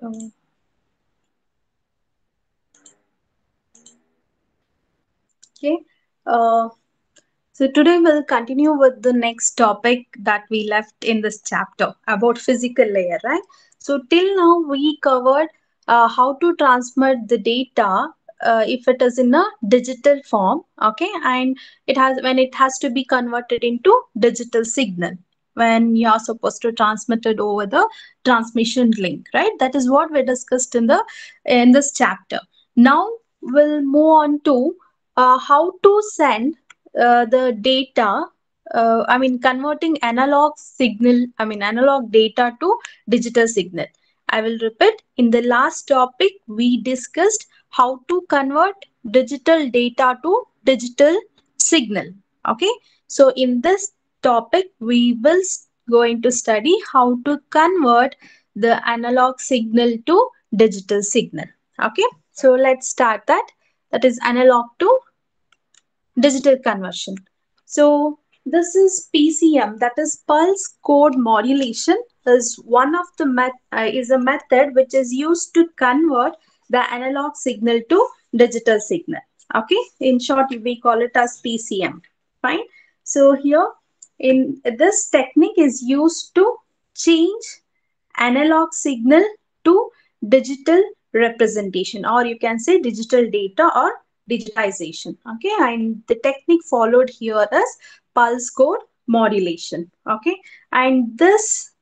Um, okay. Uh, so today we'll continue with the next topic that we left in this chapter about physical layer, right? So till now we covered how to transmit the data if it is in a digital form, okay, and it has when it has to be converted into digital signal when you are supposed to transmit it over the transmission link, right? That is what we discussed in this chapter. Now we'll move on to how to send the data. I mean, converting analog data to digital signal. I will repeat. In the last topic, we discussed how to convert digital data to digital signal. Okay. So in this topic, we will going to study how to convert the analog signal to digital signal. Okay. So let's start that. That is analog to digital conversion. So this is PCM, that is pulse code modulation, is one of the is a method which is used to convert the analog signal to digital signal. Okay, in short we call it as PCM. Fine. So here in this technique is used to change analog signal to digital representation, or you can say digital data or digitization. Okay, and the technique followed here is pulse code modulation. Okay, and this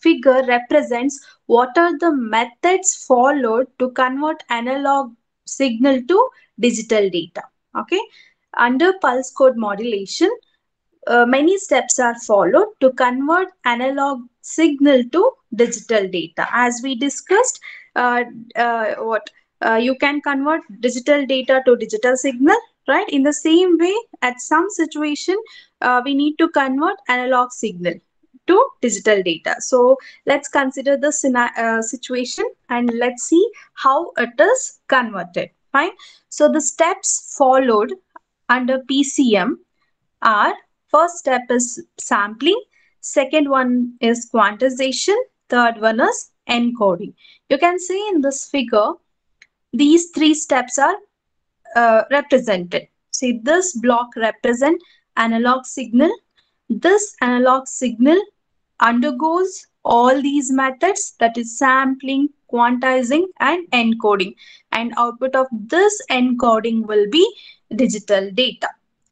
figure represents what are the methods followed to convert analog signal to digital data. Okay, under pulse code modulation, many steps are followed to convert analog signal to digital data. As we discussed, what you can convert digital data to digital signal, right? In the same way, at some situation, we need to convert analog signal to digital data. So let's consider the situation and let's see how it is converted. Fine. So the steps followed under PCM are: first step is sampling, second one is quantization, third one is encoding. You can see in this figure, these three steps are represented. See, this block represent analog signal. This analog signal undergoes all these methods, that is sampling, quantizing and encoding, and output of this encoding will be digital data.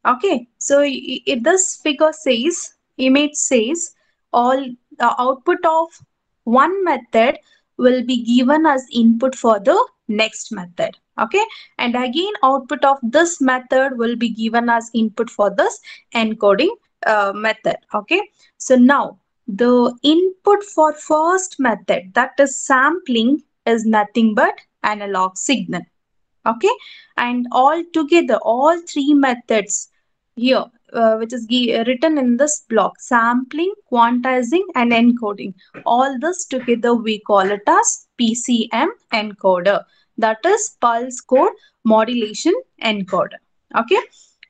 Okay, so if this figure says, image says, all the output of one method will be given as input for the next method. Okay, and again output of this method will be given as input for this encoding method. Okay, so now the input for first method, that is sampling, is nothing but analog signal. Okay, and all together all three methods here, which is written in this block: sampling, quantizing and encoding, all this together we call it as PCM encoder, that is pulse code modulation encoder. Okay,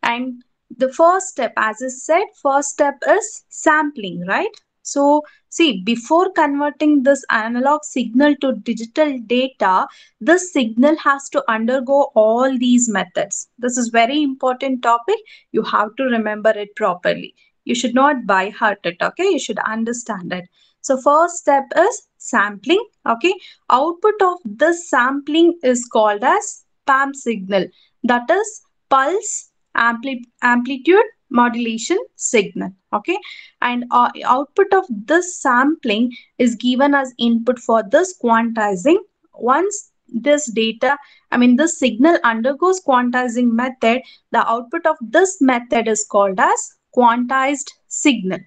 and the first step, as I said, first step is sampling, right? So see, before converting this analog signal to digital data, this signal has to undergo all these methods. This is very important topic. You have to remember it properly. You should not by heart it, okay? You should understand it. So first step is sampling, okay? Output of this sampling is called as PAM signal. That is pulse amplitude modulation signal, okay? And output of this sampling is given as input for this quantizing. Once this data, this signal undergoes quantizing method, the output of this method is called as quantized signal.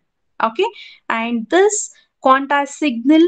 Okay, and this quantized signal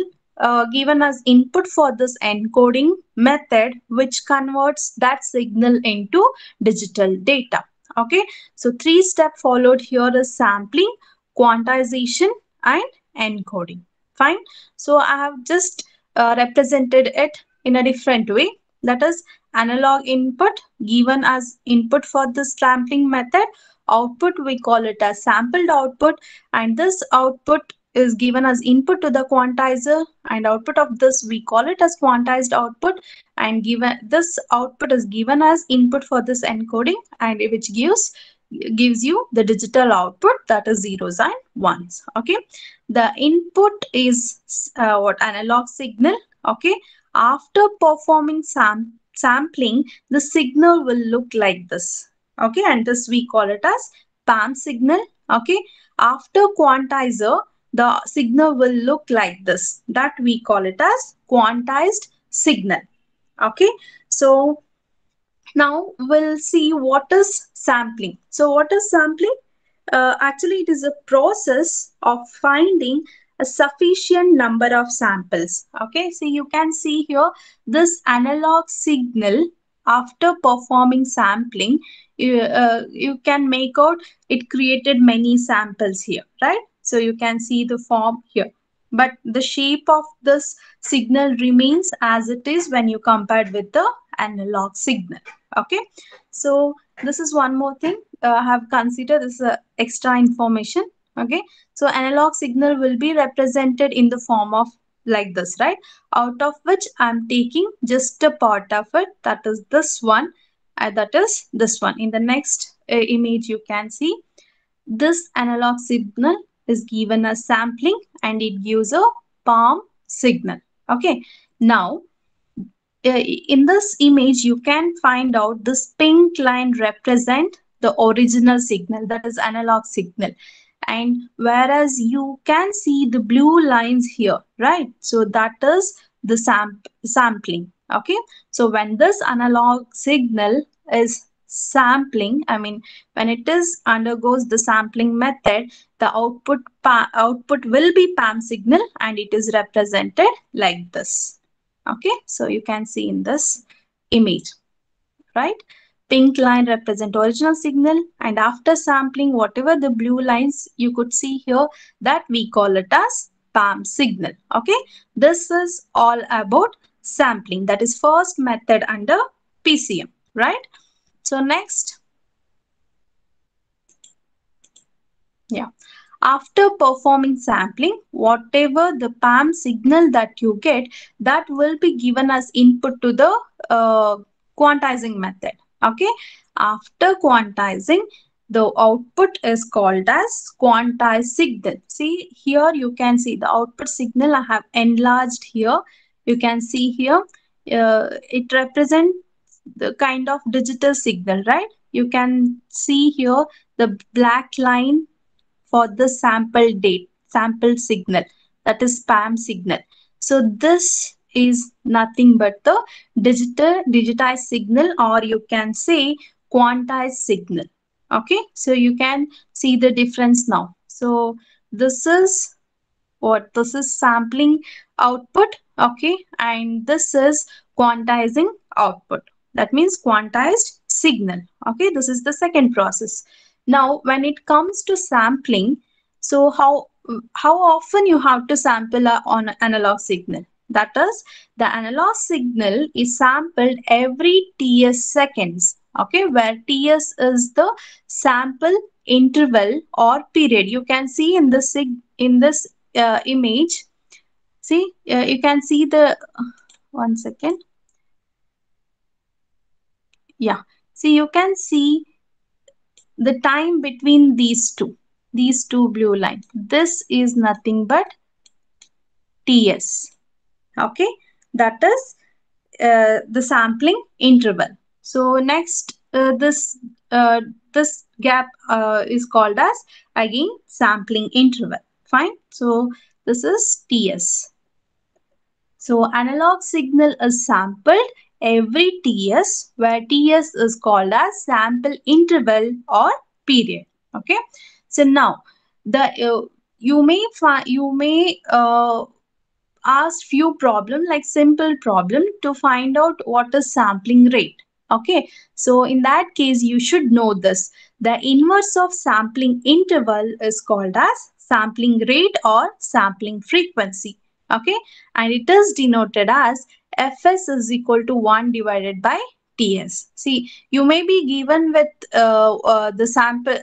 given as input for this encoding method, which converts that signal into digital data. Okay, so three step followed here is sampling, quantization and encoding. Fine. So I have just represented it in a different way. That is analog input given as input for the sampling method. Output we call it as sampled output, and this output is given as input to the quantizer, and output of this we call it as quantized output, and given this output is given as input for this encoding, and which gives you the digital output, that is zeros and ones. Okay, the input is what analog signal. Okay, after performing sampling, the signal will look like this. Okay, and this we call it as PAM signal. Okay, after quantizer, the signal will look like this, that we call it as quantized signal. Okay, so now we'll see what is sampling. So what is sampling? Actually, it is a process of finding a sufficient number of samples. Okay, so you can see here this analog signal. After performing sampling, you can make out it created many samples here, right? So you can see the form here, but the shape of this signal remains as it is when you compare with the analog signal. Okay, so this is one more thing I have considered, this extra information. Okay, so analog signal will be represented in the form of like this, right? Out of which I'm taking just a part of it, that is this one, that is this one. In the next image you can see this analog signal is given as sampling, and it gives a palm signal. Okay, now in this image you can find out this pink line represent the original signal, that is analog signal, and whereas you can see the blue lines here, right? So that is the sampling. Okay, so when this analog signal is sampling, I mean when it is undergoes the sampling method, the output will be PAM signal, and it is represented like this. Okay, so you can see in this image, right? Pink line represent original signal, and after sampling, whatever the blue lines you could see here, that we call it as PAM signal. Okay, this is all about sampling, that is first method under PCM, right? So next, yeah, after performing sampling, whatever the PAM signal that you get, that will be given as input to the quantizing method. Okay, after quantizing, the output is called as quantized signal. See here, you can see the output signal I have enlarged here. You can see here, it represents the kind of digital signal, right? You can see here the black line for the sample signal, that is PAM signal. So this is nothing but the digitized signal, or you can say quantized signal. Okay, so you can see the difference now. So this is what, this is sampling output. Okay, and this is quantizing output, that means quantized signal. Okay, this is the second process. Now when it comes to sampling, so how often you have to sample on analog signal, that is the analog signal is sampled every ts seconds. Okay, where ts is the sample interval or period. You can see in this image, see, you can see the, one second, yeah, see, you can see the time between these two blue lines, this is nothing but ts. Okay, that is the sampling interval. So next, this gap is called as again sampling interval. Fine, so this is ts. So analog signal is sampled every ts, where ts is called as sample interval or period. Okay, so now the you may ask few problem, like simple problem, to find out what is sampling rate. Okay, so in that case you should know this. The inverse of sampling interval is called as sampling rate or sampling frequency. Okay, and it is denoted as fs is equal to 1 divided by TS. See, you may be given with the sample,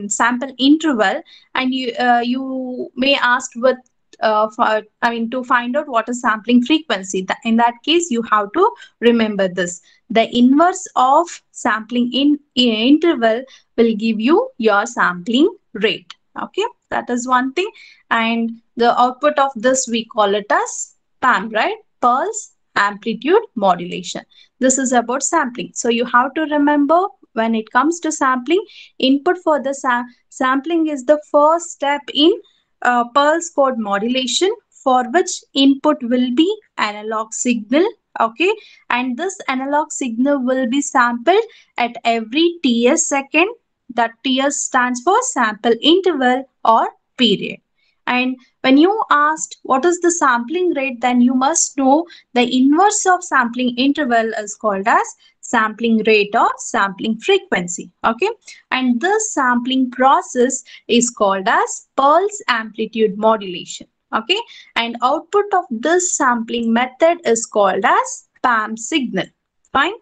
sample interval, and you may ask with to find out what is sampling frequency. In that case, you have to remember this. The inverse of sampling in interval will give you your sampling rate. Okay, that is one thing. And the output of this we call it as PAM, right? Pulse amplitude modulation. This is about sampling. So you have to remember, when it comes to sampling, input for the sampling is the first step in pulse code modulation, for which input will be analog signal. Okay, and this analog signal will be sampled at every TS second. That TS stands for sample interval or period. And when you asked what is the sampling rate, then you must know the inverse of sampling interval is called as sampling rate or sampling frequency. Okay, and this sampling process is called as pulse amplitude modulation. Okay, and output of this sampling method is called as PAM signal. Fine.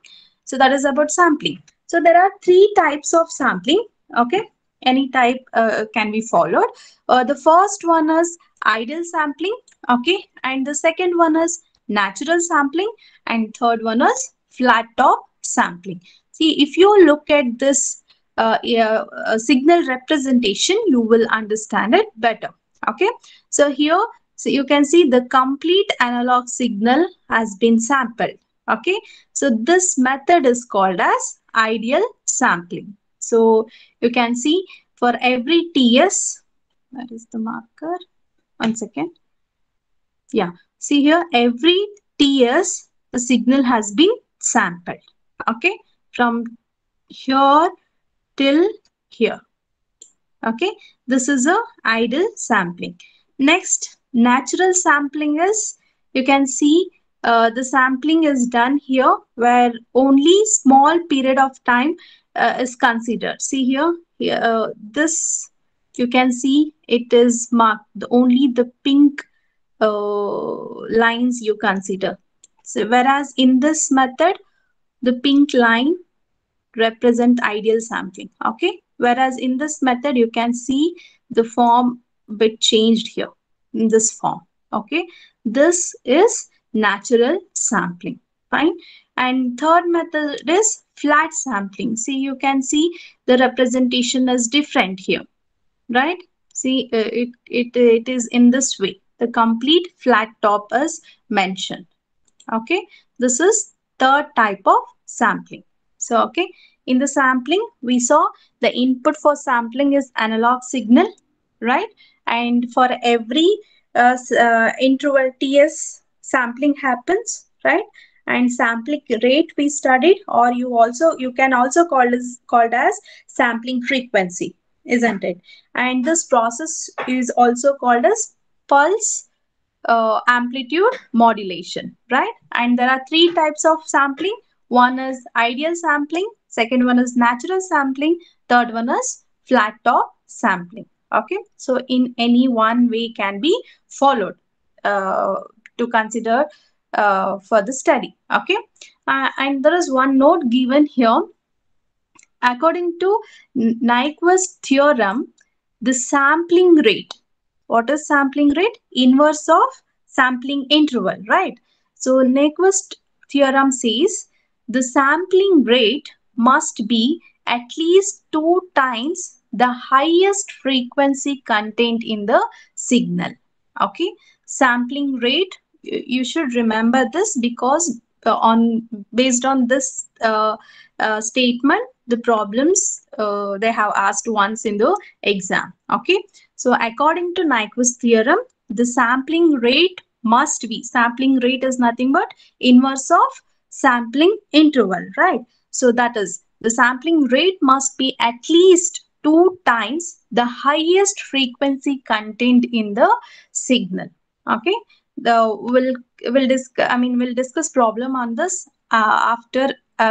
So that is about sampling. So there are three types of sampling. Okay, any type can be followed. The first one is ideal sampling. Okay, and the second one is natural sampling, and third one is flat top sampling. See, if you look at this signal representation, you will understand it better. Okay, so here, so you can see the complete analog signal has been sampled. Okay, so this method is called as ideal sampling. So you can see for every TS, that is the marker. 1 second. Yeah, see here, every TS, the signal has been sampled. Okay, from here till here. Okay, this is a ideal sampling. Next, natural sampling is, you can see the sampling is done here where only small period of time is considered. See here, this you can see it is marked, only the pink lines you consider. So whereas in this method, the pink line represent ideal sampling. Okay, whereas in this method you can see the form bit changed here in this form. Okay, this is natural sampling. Fine. And third method is flat sampling. See, you can see the representation is different here, right? See, it is in this way. The complete flat top is mentioned. Okay, this is third type of sampling. So okay, in the sampling we saw the input for sampling is analog signal, right? And for every interval TS, sampling happens, right? And sampling rate we studied, or you can also called as sampling frequency, isn't it? And this process is also called as pulse amplitude modulation, right? And there are three types of sampling. One is ideal sampling, second one is natural sampling, third one is flat top sampling. Okay, so in any one way can be followed uh, to consider for the study. Okay, and there is one note given here. According to Nyquist theorem, the sampling rate, what is sampling rate? Inverse of sampling interval, right? So Nyquist theorem says the sampling rate must be at least 2 times the highest frequency contained in the signal. Okay, sampling rate, you should remember this, because on based on this statement, the problems they have asked once in the exam. Okay, so according to Nyquist theorem, the sampling rate must be, sampling rate is nothing but inverse of sampling interval, right? So that is, the sampling rate must be at least 2 times the highest frequency contained in the signal. Okay, we'll discuss problem on this after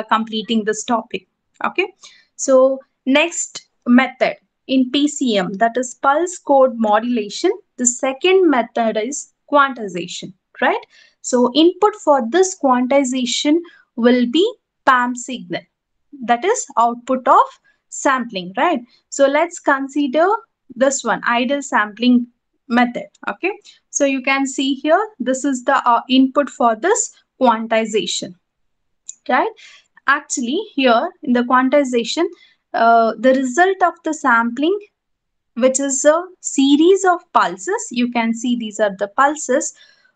completing this topic. Okay, so next method in PCM, that is pulse code modulation. The second method is quantization, right? So input for this quantization will be PAM signal, that is output of sampling, right? So let's consider this one, ideal sampling method. Okay, so you can see here, this is the input for this quantization, right? Actually here in the quantization, the result of the sampling, which is a series of pulses, you can see these are the pulses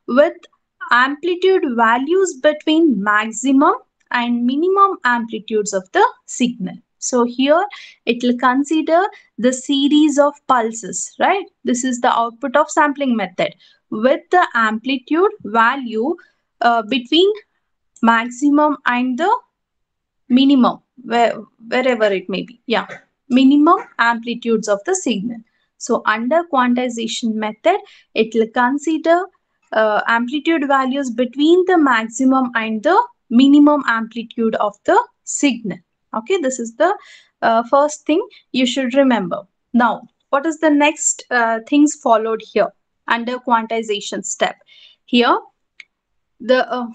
with amplitude values between maximum and minimum amplitudes of the signal. So here it will consider the series of pulses, right? This is the output of sampling method with the amplitude value between maximum and the minimum, wherever it may be. Yeah, minimum amplitudes of the signal. So under quantization method, it will consider amplitude values between the maximum and the minimum amplitude of the signal. Okay, this is the first thing you should remember. Now, what is the next things followed here under quantization step? Here, the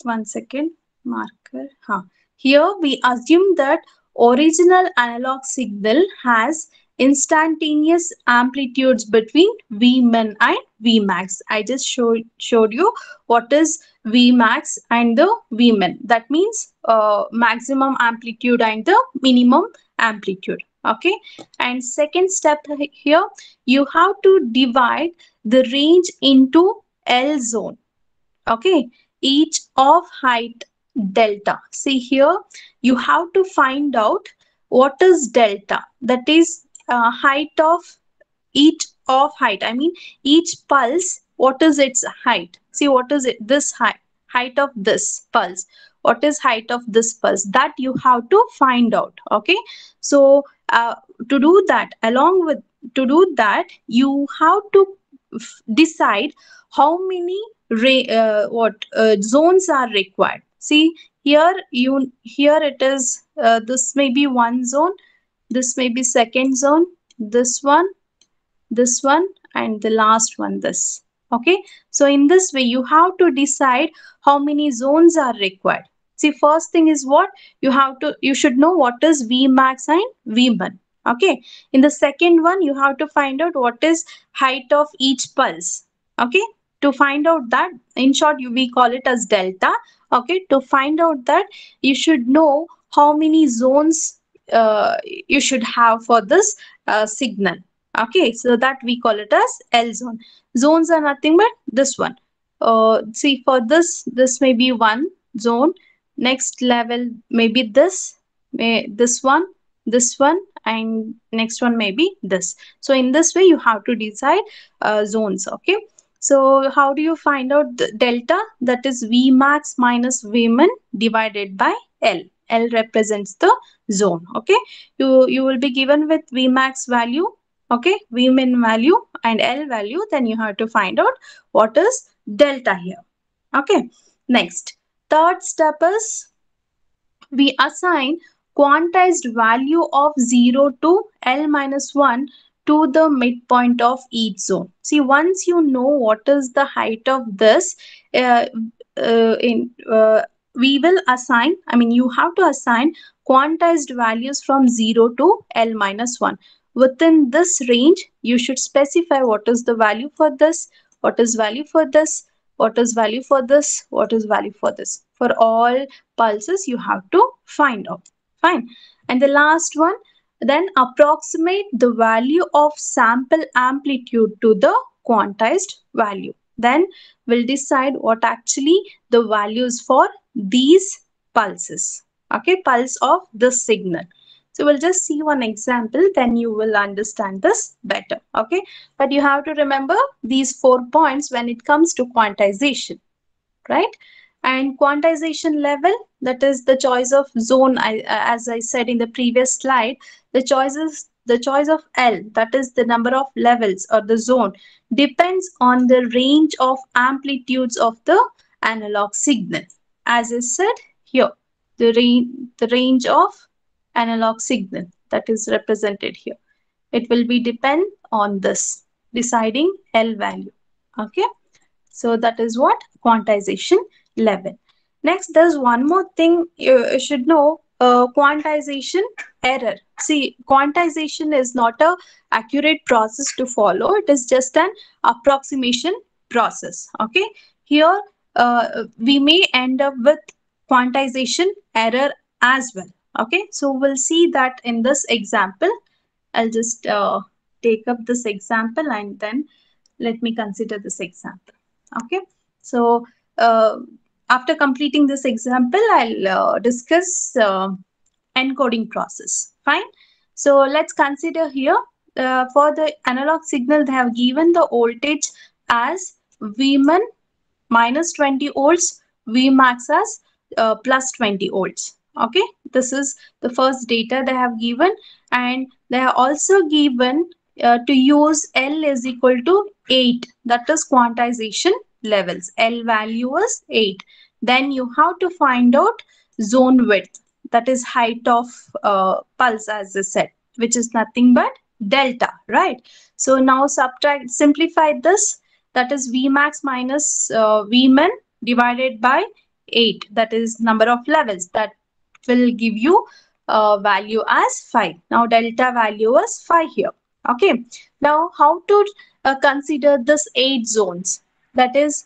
one second, marker. Huh. Here we assume that original analog signal has instantaneous amplitudes between Vmin and Vmax. I just showed you what is Vmax and the Vmin. That means maximum amplitude and the minimum amplitude. Okay. And second step here, you have to divide the range into L zone. Okay, each of height delta. See here, you have to find out what is delta, that is height of each of height, I mean each pulse, what is its height. See, what is it, this height of this pulse, what is height of this pulse, that you have to find out. Okay, so to do that, along with to do that, you have to decide how many zones are required. See here it is, this may be one zone, this may be second zone, this one, and the last one, this. Okay, so in this way you have to decide how many zones are required. See, first thing is what you should know what is Vmax and Vmin. Okay, in the second one you have to find out what is height of each pulse. Okay, to find out that, in short, we call it as delta. Okay, to find out that, you should know how many zones you should have for this signal. Okay, so that we call it as L zone. Zones are nothing but this one. See, for this may be one zone. Next level may be this one, and next one may be this. So in this way, you have to decide zones. Okay. So how do you find out the delta? That is Vmax minus Vmin divided by L. L represents the zone. Okay. You will be given with Vmax value, okay, Vmin value and L value, then you have to find out what is delta here. Okay, next, third step is we assign quantized value of 0 to L minus 1 to the midpoint of each zone. See, once you know what is the height of this, uh, we will assign, I mean, you have to assign quantized values from 0 to L minus 1. Within this range, you should specify what is the value for this, what is value for this, what is value for this, what is value for this. For all pulses, you have to find out. Fine. And the last one, then approximate the value of sample amplitude to the quantized value. Then we'll decide what actually the values for these pulses. Okay, pulse of this signal. So we'll just see one example, then you will understand this better. Okay, but you have to remember these 4 points when it comes to quantization, right? And quantization level, that is the choice of zone. As I said in the previous slide, the choice of L, that is the number of levels or the zone, depends on the range of amplitudes of the analog signal. As I said here, the range of analog signal that is represented here, it will be depend on this deciding L value. Okay, so that is what quantization level. Next, there's one more thing you should know, quantization error. See, quantization is not a accurate process to follow. It is just an approximation process. Okay. Here, we may end up with quantization error as well. Okay. So we'll see that in this example. I'll just take up this example and then let me consider this example. Okay. So uh, after completing this example, I'll discuss encoding process. Fine. So let's consider here, for the analog signal, they have given the voltage as Vmin minus 20 volts, Vmax as plus 20 volts. Okay, this is the first data they have given, and they have also given to use L is equal to 8, that is quantization levels. L value is 8. Then you have to find out zone width, that is height of pulse, as I said, which is nothing but delta, right? So now simplify this, that is Vmax minus Vmin divided by 8, that is number of levels, that will give you value as 5. Now delta value is 5 here. Okay. Now how to consider this 8 zones, that is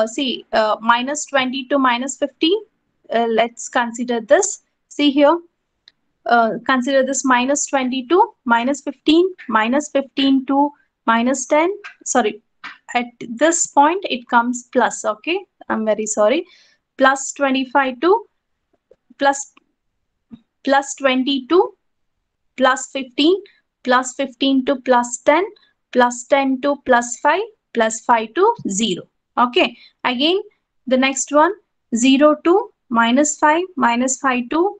see minus 20 to minus 15. Let's consider this. See here, consider this minus 20 to minus 15, minus 15 to minus 10. Sorry, at this point it comes plus. Okay, I'm very sorry. Plus 25 to plus plus 20 to plus 15, plus 15 to plus 10, plus 10 to plus 5, plus 5 to 0. Okay, again the next one, 0 to minus 5, minus 5 to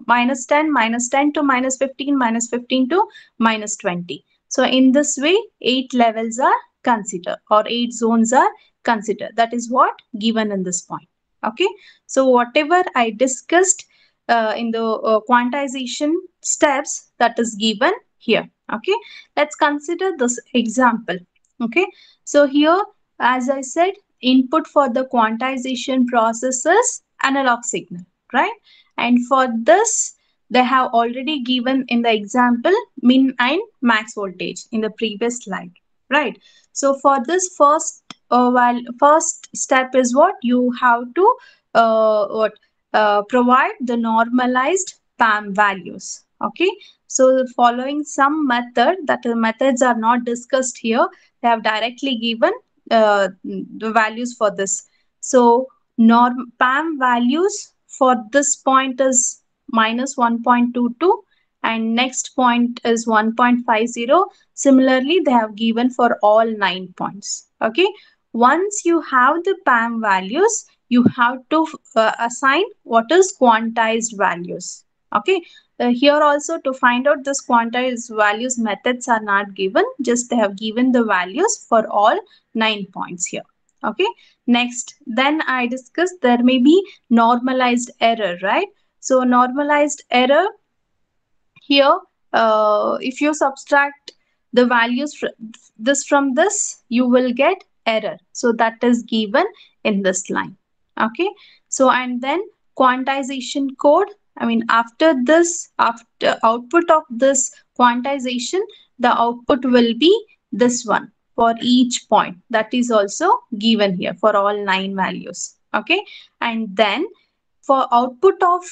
minus 10, minus 10 to minus 15, minus 15 to minus 20. So in this way, 8 levels are considered, or 8 zones are considered. That is what given in this point. Okay, so whatever I discussed in the quantization steps, that is given here. Okay, let's consider this example. Okay, so here, as I said, input for the quantization process is analog signal, right? And for this, they have already given in the example min and max voltage in the previous slide, right? So for this first step is what you have to provide the normalized PAM values. Okay, so following some method, that the methods are not discussed here, they have directly given the values for this. So norm PAM values for this point is minus 1.22 and next point is 1.50. Similarly, they have given for all 9 points. Okay, once you have the PAM values, you have to assign what is quantized values. Okay, here also to find out this quantized values, methods are not given, just they have given the values for all 9 points here. Okay, next, then I discussed there may be normalized error, right? So normalized error here, if you subtract the values this from this, you will get error. So that is given in this line. Okay, so and then quantization code, I mean after this, after output of this quantization, the output will be this one for each point, that is also given here for all 9 values. Okay, and then for output of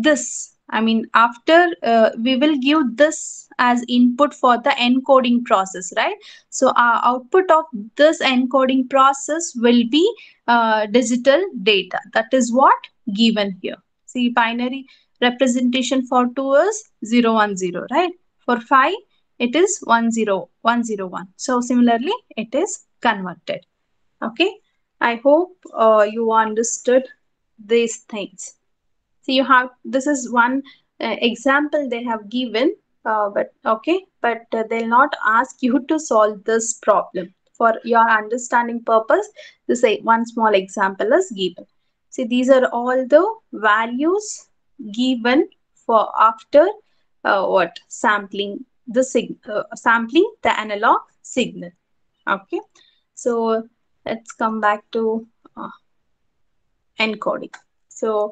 this, I mean after we will give this as input for the encoding process, right? So our output of this encoding process will be digital data, that is what given here. See, binary representation for 2 is 010, right? For 5 it is 10101. So similarly it is converted. Okay, I hope you understood these things. So you have, this is one example they have given, but okay, but they'll not ask you to solve this problem. For your understanding purpose, this one small example is given. See, these are all the values given for after what sampling the sampling the analog signal. Okay, so let's come back to encoding. So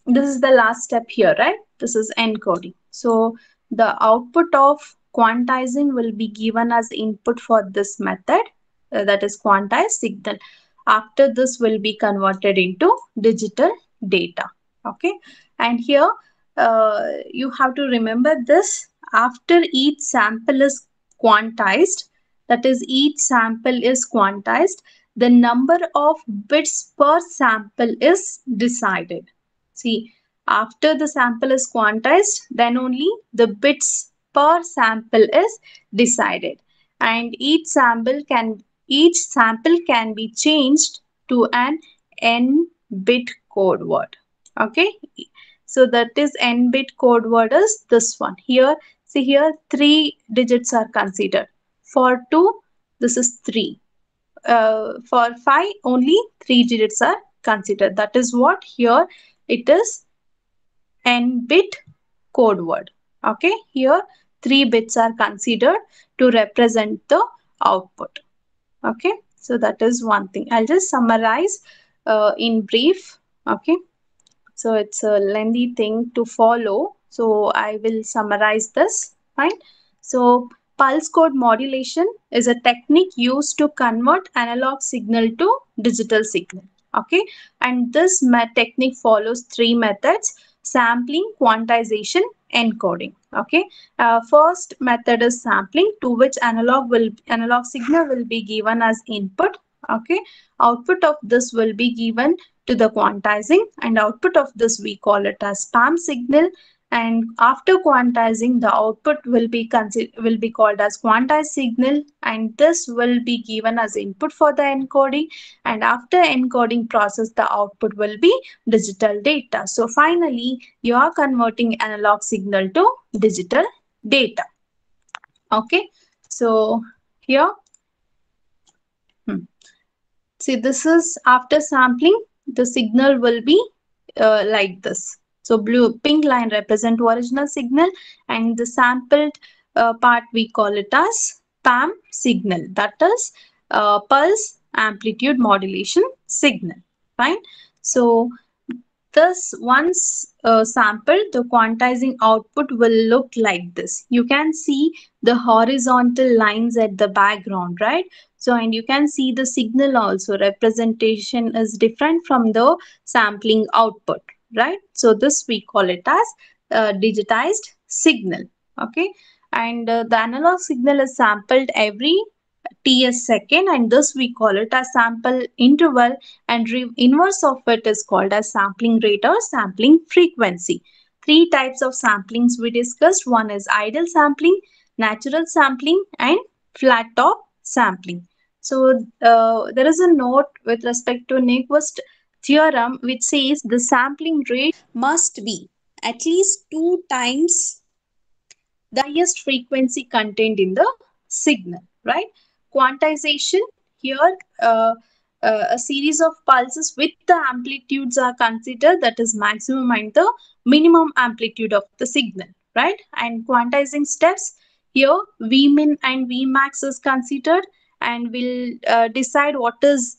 this is the last step here, right? This is encoding. So the output of quantizing will be given as input for this method, that is quantized signal. After this will be converted into digital data. Okay, and here you have to remember this. After each sample is quantized, that is each sample is quantized, the number of bits per sample is decided. See, after the sample is quantized, then only the bits per sample is decided, and each sample can be changed to an n bit code word. Okay, so that is n bit code word is this one here. See here, three digits are considered. For 2, this is 3. For 5, only 3 digits are considered. That is what here it is n bit code word. Okay, here 3 bits are considered to represent the output. Okay, so that is one thing. I'll just summarize in brief. Okay, so it's a lengthy thing to follow, so I will summarize this. Fine. So pulse code modulation is a technique used to convert analog signal to digital signal. Okay, and this technique follows three methods: sampling, quantization, encoding. Okay, first method is sampling, to which analog signal will be given as input. Okay, output of this will be given to the quantizing, and output of this we call it as PAM signal. And after quantizing, the output will be called as quantized signal, and this will be given as input for the encoding, and after encoding process the output will be digital data. So finally you are converting analog signal to digital data. Okay, so here see, this is after sampling, the signal will be like this. So pink line represent original signal, and the sampled part we call it as PAM signal, that is pulse amplitude modulation signal. Fine. So thus, once sampled, the quantizing output will look like this. You can see the horizontal lines at the background, right? So, and you can see the signal also. Representation is different from the sampling output, right? So, this we call it as digitized signal. Okay, and the analog signal is sampled every ts second, and this we call it as sample interval, and inverse of it is called as sampling rate or sampling frequency. Three types of samplings we discussed. One is ideal sampling, natural sampling, and flat top sampling. So there is a note with respect to Nyquist theorem which says the sampling rate must be at least 2 times the highest frequency contained in the signal, right? Quantization here, a series of pulses with the amplitudes are considered, that is maximum and the minimum amplitude of the signal, right? And quantizing steps here, Vmin and Vmax is considered, and we'll decide what is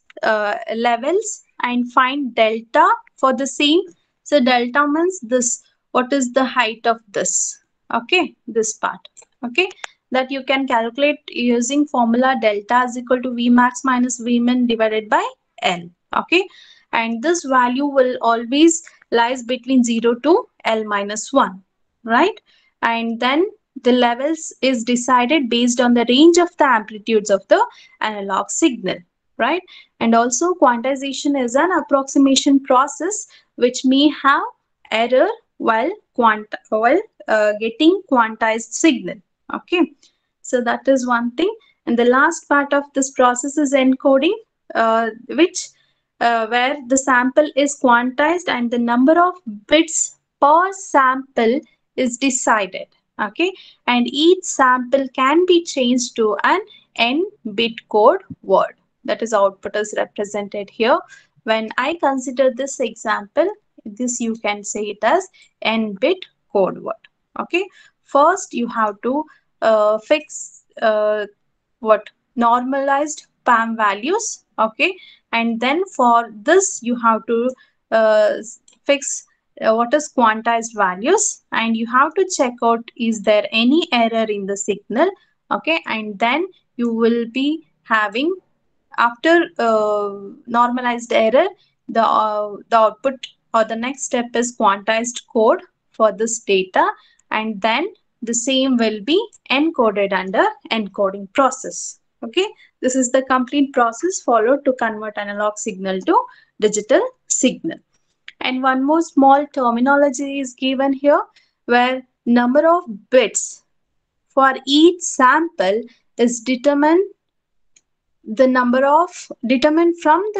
levels and find delta for the same. So delta means this, what is the height of this, okay, this part. Okay, that you can calculate using formula delta is equal to Vmax minus Vmin divided by L. Okay, and this value will always lies between 0 to L minus 1, right? And then the levels is decided based on the range of the amplitudes of the analog signal, right? And also quantization is an approximation process which may have error while getting quantized signal. Okay, so that is one thing. And the last part of this process is encoding, which where the sample is quantized and the number of bits per sample is decided. Okay, and each sample can be changed to an n bit code word. That is output is represented here. When I consider this example, this you can say it as n bit code word. Okay, first you have to fix what normalized PAM values. Okay, and then for this you have to fix what is quantized values, and you have to check out is there any error in the signal. Okay, and then you will be having, after normalized error, the output or the next step is quantized code for this data, and then the same will be encoded under encoding process. Okay, this is the complete process followed to convert analog signal to digital signal. And one more small terminology is given here, where number of bits for each sample is determined from the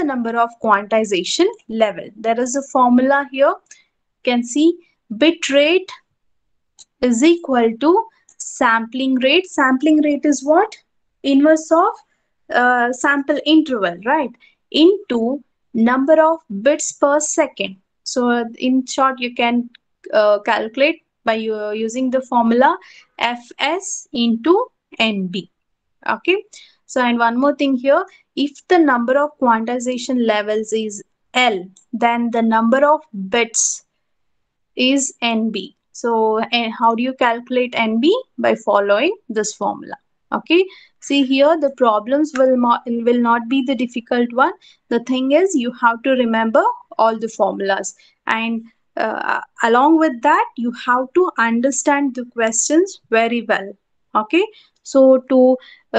number of quantization level. There is a formula here. You can see bit rate is equal to sampling rate. Sampling rate is what? Inverse of sample interval, right? Into number of bits per second. So in short, you can calculate by using the formula Fs into Nb. Okay, so and one more thing here, if the number of quantization levels is L, then the number of bits is NB. So how do you calculate NB? By following this formula. Okay, see here the problems will not be the difficult one. The thing is you have to remember all the formulas, and along with that you have to understand the questions very well. Okay, so to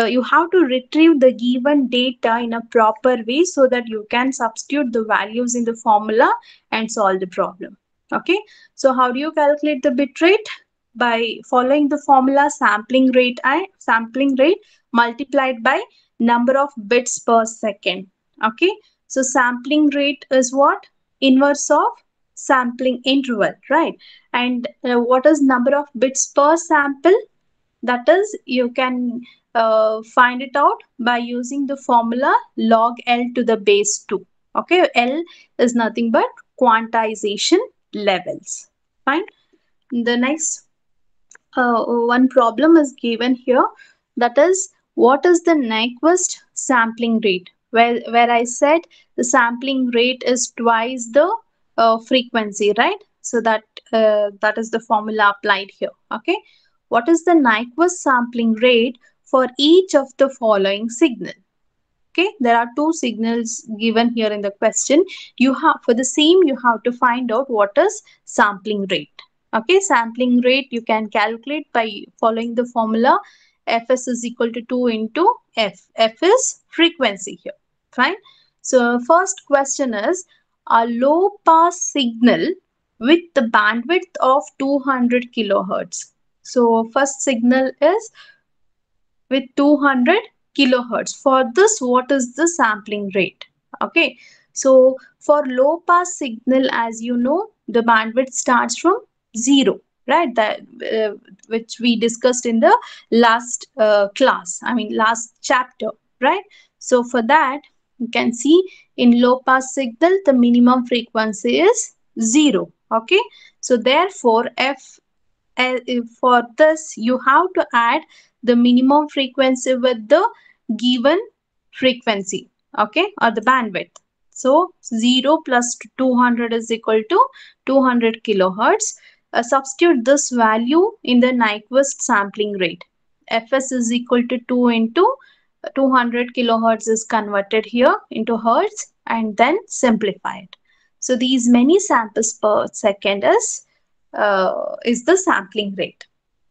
you have to retrieve the given data in a proper way so that you can substitute the values in the formula and solve the problem. Okay, so how do you calculate the bit rate? By following the formula sampling rate multiplied by number of bits per second. Okay, so sampling rate is what? Inverse of sampling interval, right? And what is number of bits per sample? That is, you can find it out by using the formula log L to the base 2. Okay, L is nothing but quantization levels. Fine. The next one problem is given here, that is what is the Nyquist sampling rate, where I said the sampling rate is twice the frequency, right? So that is the formula applied here. Okay, what is the Nyquist sampling rate for each of the following signal? Okay, there are two signals given here in the question. You have, for the same, you have to find out what is sampling rate. Okay, sampling rate you can calculate by following the formula Fs is equal to 2 into F. F is frequency here. Fine. So first question is a low pass signal with the bandwidth of 200 kilohertz. So first signal is with 200 kilohertz. For this, what is the sampling rate? Okay, so for low pass signal, as you know, the bandwidth starts from 0, right? That which we discussed in the last last chapter, right? So for that, you can see in low pass signal the minimum frequency is 0. Okay, so therefore for this you have to add the minimum frequency with the given frequency, okay, or the bandwidth. So 0 plus 200 is equal to 200 kilohertz. Substitute this value in the Nyquist sampling rate. Fs is equal to 2 into 200 kilohertz is converted here into hertz, and then simplify it. So these many samples per second is the sampling rate.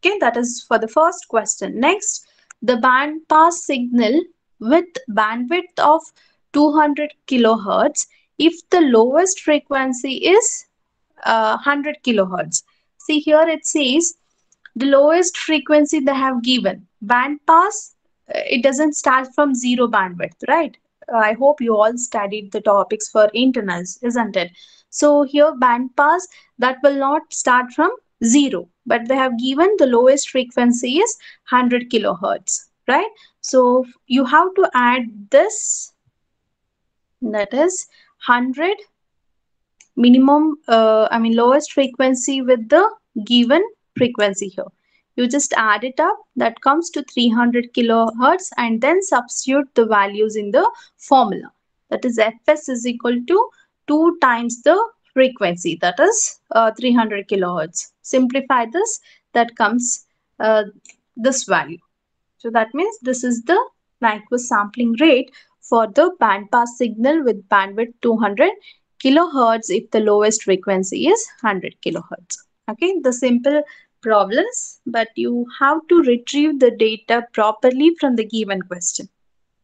Okay, that is for the first question. Next, the band pass signal with bandwidth of 200 kilohertz if the lowest frequency is 100 kilohertz. See here it says the lowest frequency they have given. Band pass, it doesn't start from zero bandwidth, right? I hope you all studied the topics for internals, isn't it? So here band pass, that will not start from zero, but they have given the lowest frequency is 100 kilohertz, right? So you have to add this, that is 100 minimum, lowest frequency with the given frequency here. You just add it up, that comes to 300 kilohertz, and then substitute the values in the formula. That is Fs is equal to 2 times the frequency, that is 300 kilohertz. Simplify this, that comes this value. So that means this is the Nyquist sampling rate for the bandpass signal with bandwidth 200 kilohertz if the lowest frequency is 100 kilohertz. Okay, the simple problems, but you have to retrieve the data properly from the given question.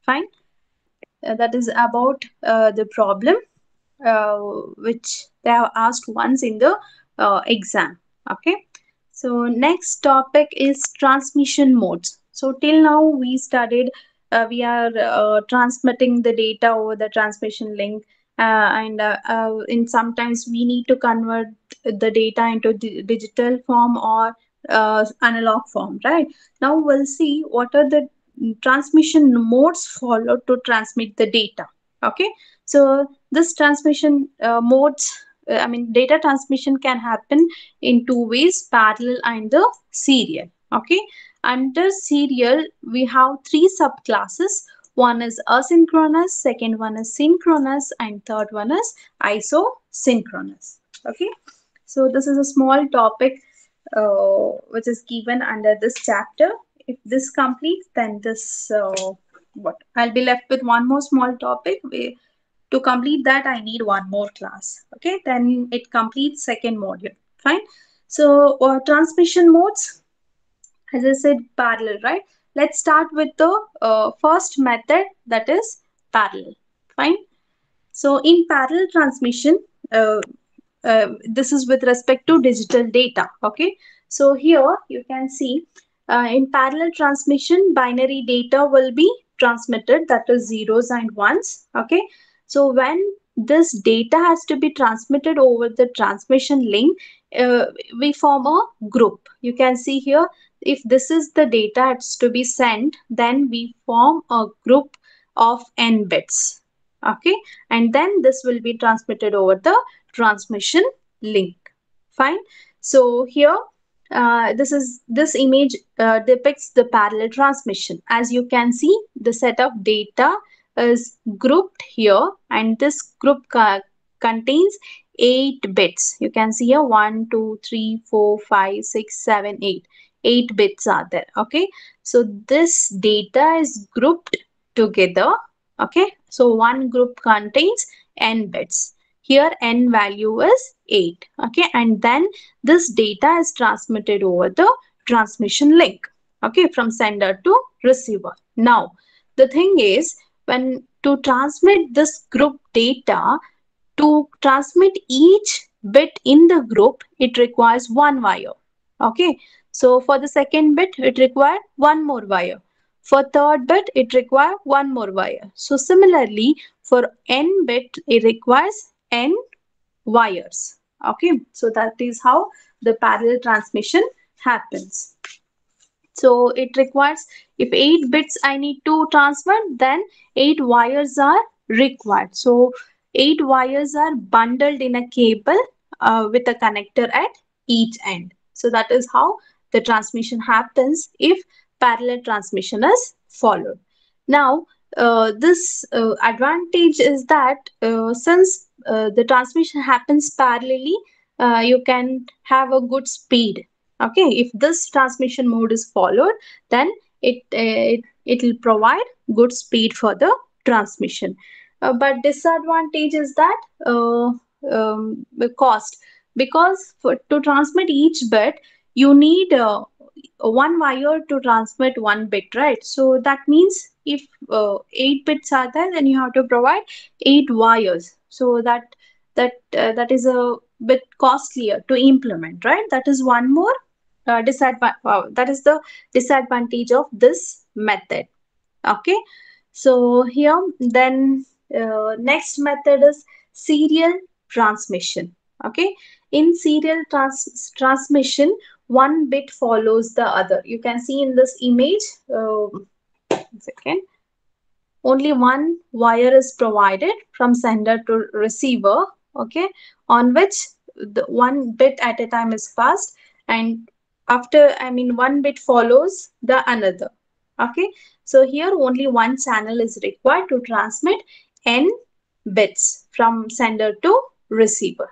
Fine. That is about the problem which they have asked once in the exam. Okay. So next topic is transmission modes. So till now we studied, we are transmitting the data over the transmission link, and in sometimes we need to convert the data into digital form or analog form, right? Now we'll see what are the transmission modes followed to transmit the data. Okay, so this transmission modes, I mean data transmission can happen in two ways, parallel and the serial. Okay, under serial we have three subclasses. One is asynchronous, second one is synchronous, and third one is isosynchronous. Okay, so this is a small topic which is given under this chapter. If this completes, then this what I'll be left with one more small topic. To complete that, I need one more class. Okay, then it completes second module. Fine. So transmission modes, as I said, parallel, right? Let's start with the first method, that is parallel. Fine. So in parallel transmission, this is with respect to digital data. Okay, so here you can see in parallel transmission, binary data will be transmitted, that is zeros and ones. Okay, so when this data has to be transmitted over the transmission link, we form a group. You can see here, if this is the data has to be sent, then we form a group of n bits. Okay, and then this will be transmitted over the transmission link. Fine. So here this image depicts the parallel transmission. As you can see, the set of data is grouped here, and this group contains 8 bits. You can see here 1 2 3 4 5 6 7 8. 8 bits are there. Okay, so this data is grouped together. Okay, so one group contains n bits. Here n value is 8. Okay, and then this data is transmitted over the transmission link. Okay, from sender to receiver. Now the thing is, when to transmit this group data, to transmit each bit in the group, it requires one wire. Okay, so for the second bit it requires one more wire. For third bit it requires one more wire. So similarly, for n bit it requires n wires. Okay, so that is how the parallel transmission happens. So it requires, if 8 bits I need to transmit, then 8 wires are required. So 8 wires are bundled in a cable with a connector at each end. So that is how the transmission happens if parallel transmission is followed. Now this advantage is that since the transmission happens parallelly, you can have a good speed. Okay, if this transmission mode is followed, then it will provide good speed for the transmission. But disadvantage is that the cost, because to transmit each bit you need one wire to transmit one bit, right? So that means if 8 bits are there, then you have to provide 8 wires. So that is a bit costlier to implement, right? That is one more that is the disadvantage of this method. Okay, so here then next method is serial transmission. Okay, in serial transmission, one bit follows the other. You can see in this image, second, only one wire is provided from sender to receiver. Okay, on which the one bit at a time is passed, and after, I mean, one bit follows the another. Okay, so here only one channel is required to transmit n bits from sender to receiver.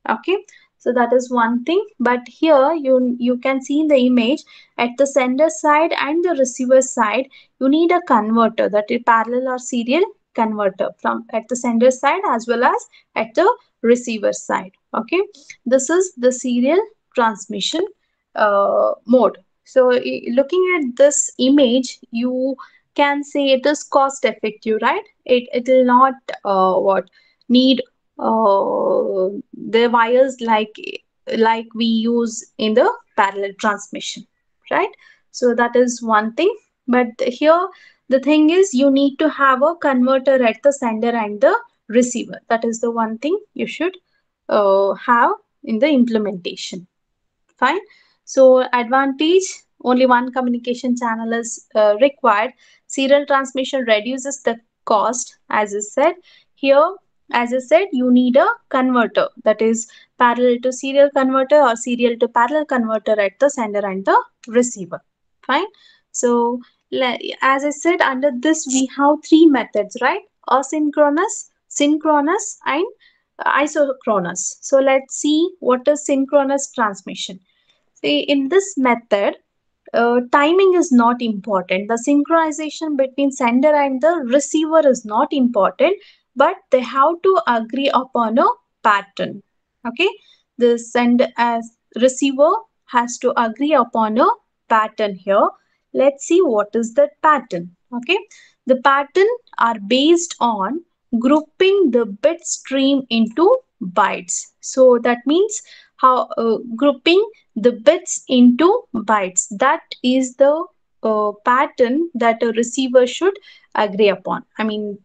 Okay, so that is one thing. But here you can see in the image, at the sender side and the receiver side you need a converter, that is parallel or serial converter, from at the sender side as well as at the receiver side. Okay, this is the serial transmission mode. So looking at this image, you can say it is cost effective, right? It will not what need the wires like we use in the parallel transmission, right? So that is one thing. But here the thing is, you need to have a converter at the sender and the receiver. That is the one thing you should have in the implementation. Fine. So advantage, only one communication channel is required. Serial transmission reduces the cost, as I said. Here, as I said, you need a converter, that is parallel to serial converter or serial to parallel converter at the sender and the receiver. Fine. So as I said, under this we have three methods, right? Asynchronous, synchronous, and isochronous. So let's see what is synchronous transmission. See, in this method, timing is not important. The synchronization between sender and the receiver is not important, but they have to agree upon a pattern. Okay, the sender as receiver has to agree upon a pattern here. Let's see what is that pattern. Okay, the pattern are based on grouping the bit stream into bytes. So that means how grouping the bits into bytes. That is the pattern that a receiver should agree upon. I mean,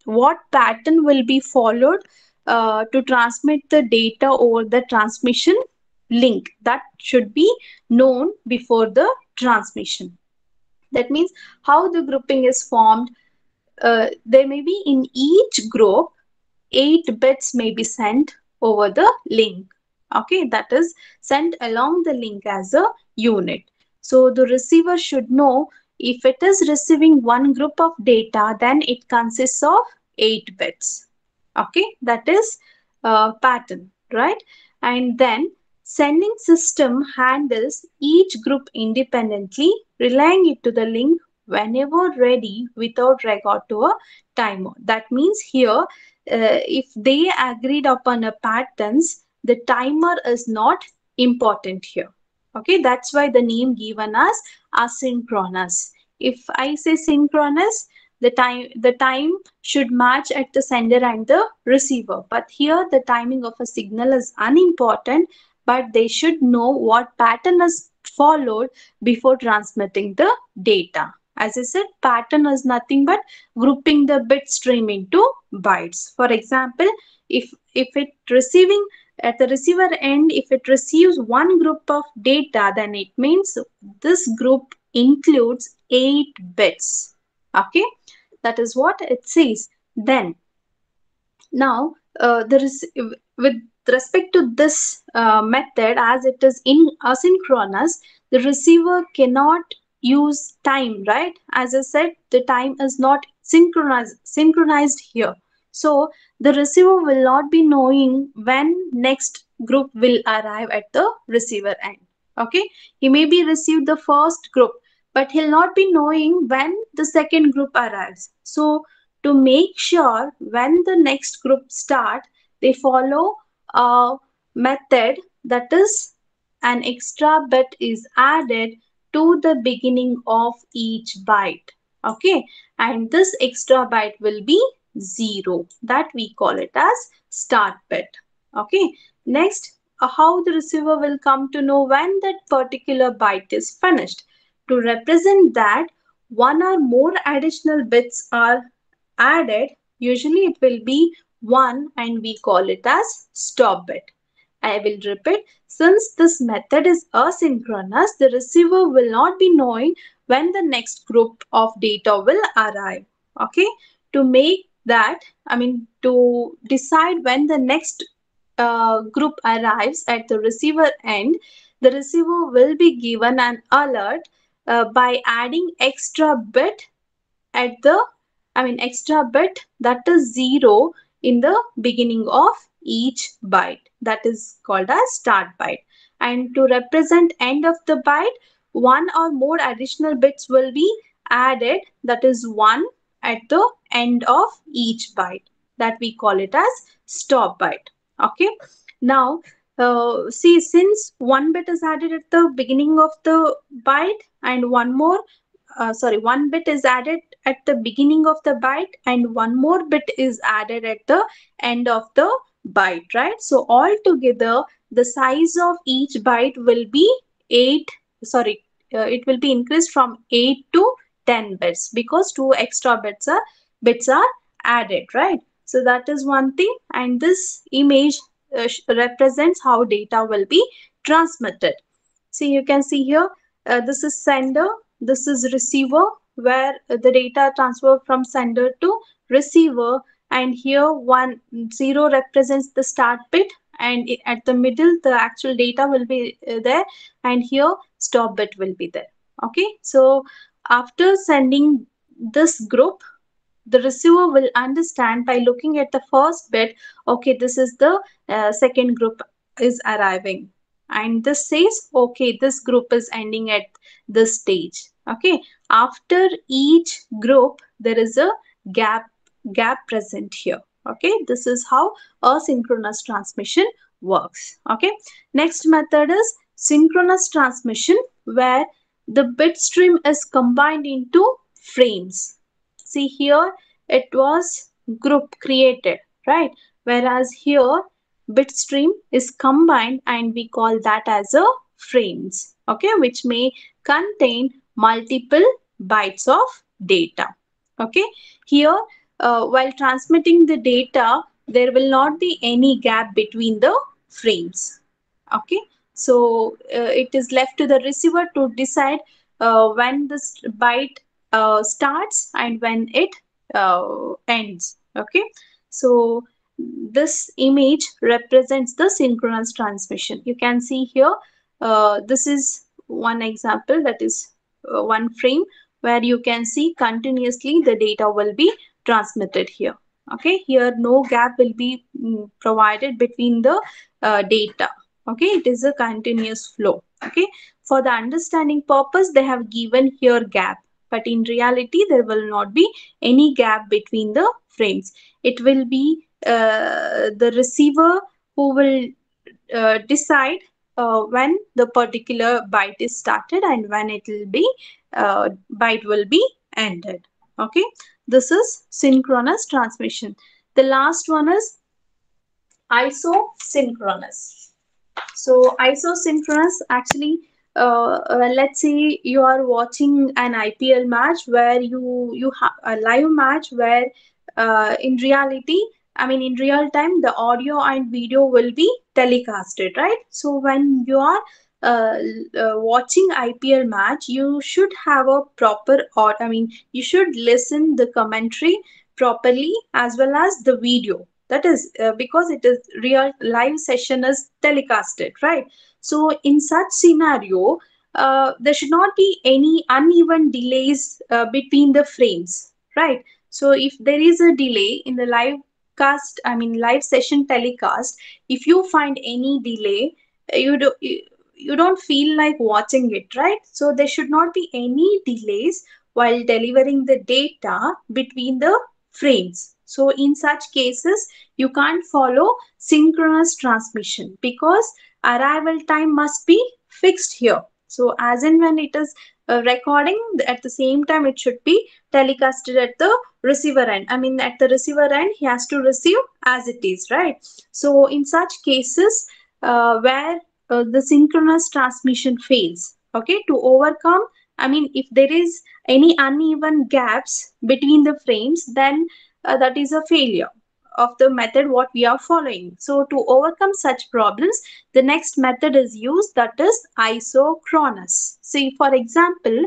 what pattern will be followed to transmit the data over the transmission link, that should be known before the transmission. That means how the grouping is formed. There may be in each group 8 bits may be sent over the link. Okay, that is sent along the link as a unit. So the receiver should know, if it is receiving one group of data, then it consists of 8 bits. Okay, that is pattern, right? And then sending system handles each group independently, relying it to the link whenever ready without regard to a timer. That means here, if they agreed upon a patterns, the timer is not important here. Okay, that's why the name given as asynchronous. If I say synchronous, the time should match at the sender and the receiver. But here the timing of a signal is unimportant, but they should know what pattern is followed before transmitting the data. As I said, pattern is nothing but grouping the bit stream into bytes. For example, if it receiving at the receiver end, if it receives one group of data, then it means this group includes 8 bits. Okay, that is what it says. Then now with respect to this method, as it is in asynchronous, the receiver cannot use time, right? As I said, the time is not synchronized here. So the receiver will not be knowing when next group will arrive at the receiver end. Okay, he may be received the first group, but he'll not be knowing when the second group arrives. So to make sure when the next group start, they follow a method, that is an extra bit is added to the beginning of each byte. Okay, and this extra byte will be 0, that we call it as start bit. Okay, next, how the receiver will come to know when that particular byte is finished. To represent that, one or more additional bits are added, usually it will be 1 and we call it as stop bit. I will repeat, since this method is asynchronous, the receiver will not be knowing when the next group of data will arrive. Okay, to make that, I mean to decide when the next group arrives at the receiver end, the receiver will be given an alert by adding extra bit at the, extra bit, that is 0 in the beginning of each byte. That is called as start byte. And to represent end of the byte, one or more additional bits will be added, that is 1 at the end of each byte. That we call it as stop byte. Okay. Now, see, since one bit is added at the beginning of the byte and one bit is added at the beginning of the byte and one more bit is added at the end of the byte, right? So altogether, the size of each byte will be 8, it will be increased from 8 to 10 bits because two extra bits are added, right? So that is one thing, and this image represents how data will be transmitted. See, you can see here, this is sender, this is receiver, where the data transfer from sender to receiver, and here 0 represents the start bit, and at the middle the actual data will be there, and here stop bit will be there. Okay, so after sending this group, the receiver will understand by looking at the first bit, okay, this is the second group is arriving, and this says, okay, this group is ending at this stage. Okay, after each group there is a gap present here. Okay, this is how asynchronous transmission works. Okay, next method is synchronous transmission, where the bit stream is combined into frames. See here, it was group created, right? Whereas here, bit stream is combined and we call that as a frames, okay, which may contain multiple bytes of data. Okay, here, while transmitting the data, there will not be any gap between the frames. Okay, so it is left to the receiver to decide when this byte starts and when it ends. Okay, so this image represents the synchronous transmission. You can see here, this is one example, that is one frame where you can see continuously the data will be transmitted here. Okay, here no gap will be provided between the data. Okay, it is a continuous flow. Okay, for the understanding purpose they have given here gap, but in reality there will not be any gap between the frames. It will be the receiver who will decide when the particular byte is started and when it will be byte will be ended. Okay, this is synchronous transmission. The last one is isosynchronous. So isosynchronous, actually, let's say you are watching an IPL match where you have a live match where in reality, in real time, the audio and video will be telecasted, right? So when you are watching IPL match, you should have a proper, or you should listen the commentary properly as well as the video. That is because it is real live session is telecasted, right? So in such scenario, there should not be any uneven delays between the frames, right? So if there is a delay in the live session telecast, if you find any delay, you don't feel like watching it, right? So there should not be any delays while delivering the data between the frames. So in such cases, you can't follow synchronous transmission because arrival time must be fixed here. So as and when it is recording, at the same time it should be telecasted at the receiver end. At the receiver end, he has to receive as it is, right? So in such cases where the synchronous transmission fails, okay, to overcome, if there is any uneven gaps between the frames, then that is a failure of the method what we are following. So to overcome such problems, the next method is used, that is isochronous. See, for example,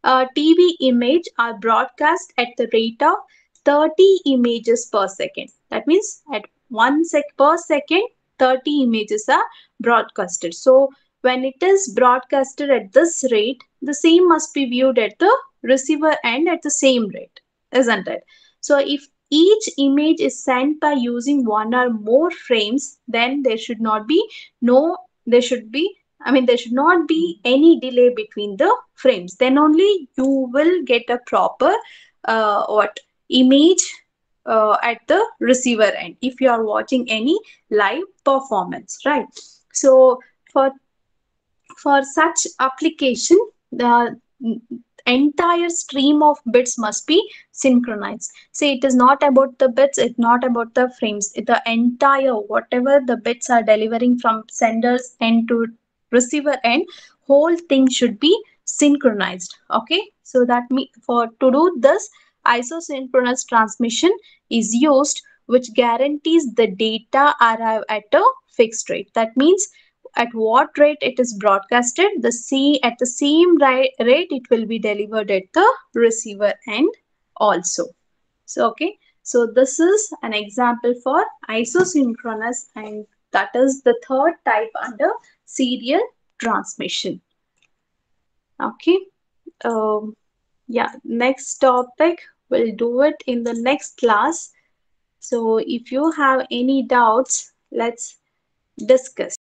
TV image are broadcast at the rate of 30 images per second. That means at 1 sec per second, 30 images are broadcasted. So when it is broadcasted at this rate, the same must be viewed at the receiver end at the same rate, isn't it? So if each image is sent by using one or more frames, then there should not be no, there should be, there should not be any delay between the frames. Then only you will get a proper what image at the receiver end if you are watching any live performance, right? So for such application, the entire stream of bits must be synchronized. Say it is not about the bits, it's not about the frames. The entire whatever the bits are delivering from sender's end to receiver end, whole thing should be synchronized. Okay, so that for to do this, isosynchronous transmission is used, which guarantees the data arrive at a fixed rate. That means at what rate it is broadcasted, at the same rate it will be delivered at the receiver end also. So okay, so this is an example for isosynchronous, and that is the third type under serial transmission. Okay, yeah, next topic we'll do it in the next class. So if you have any doubts, let's discuss.